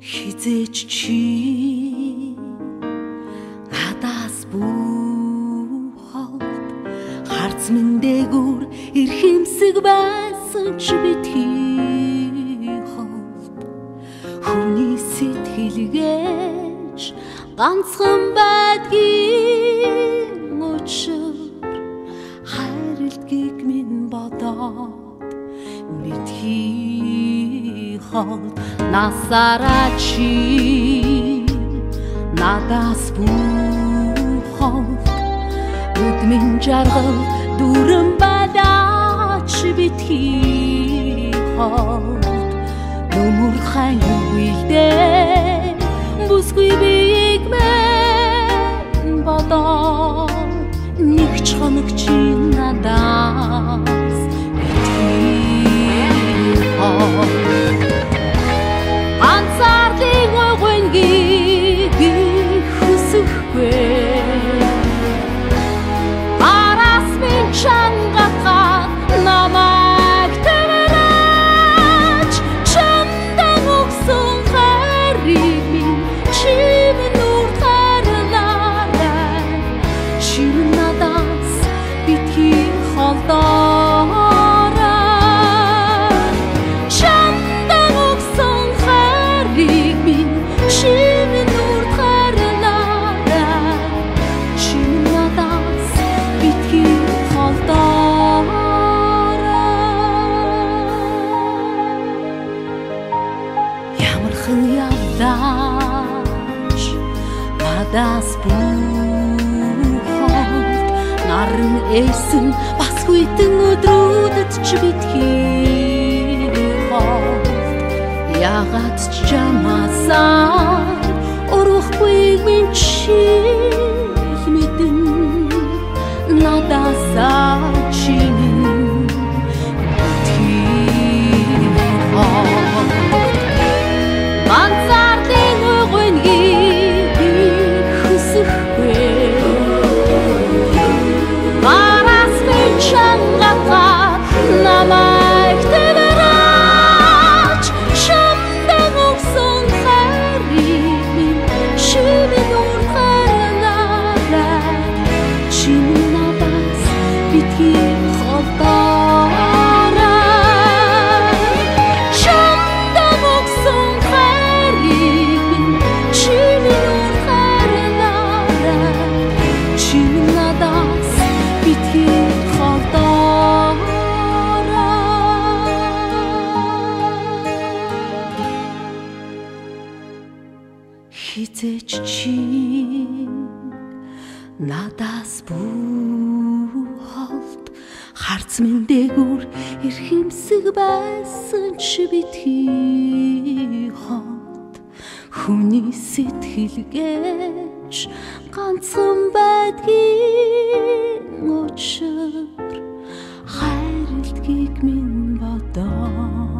Хизээч чи надаас буухад харц минь дээгүүр эрхэмсэг байсан ч битгий холд хүний сэтгэлгээж ганцхан байдгийн учир хайрлтгийг минь бодоод битгий холд насаараа чи надаас буухад өдмөн жаргал дүрэн badaaч битгий холд нүмүр хайн үйлдээ бүсгүй биеиг мэн бодоод нэг ч хоног чи надаас битгий холд Ансардын өгөнгийг би хүсэхгүй Араас минь чангахад намайг тавираач Чамдан өгсөн хайрыг минь чимэн үртарлаарай Чимэн надаас битгий холдоорой Чамдан өгсөн хайрыг минь чимэн үртарлаарай Чимэн надаас битгий холдоорой Ямархан явдаач надаас буухад наран эсэн бас хүйтэн өдрүүдэд ч битгий холд Яагаад ч чамаасаа урахгүй минь чи мэдэн надаасаа чи битгий холд Ганцаардын өгөнгийг би хүсэхгүй Араас минь чангахад намайг тавираач Чамдан өгсөн хайрыг минь чимэн үртарлаарай Чимэн надаас битгий холдоорой Чамдан өгсөн хайрыг минь чимэн үртарлаарай Чимэн надаас битгий Хизээч чи надаас буухад харц минь дээгүүр эрхэмсэг байсан ч битгий холд хүний сэтгэлгээж ганцхан байдгийн учир хайрлтгийг минь бодоо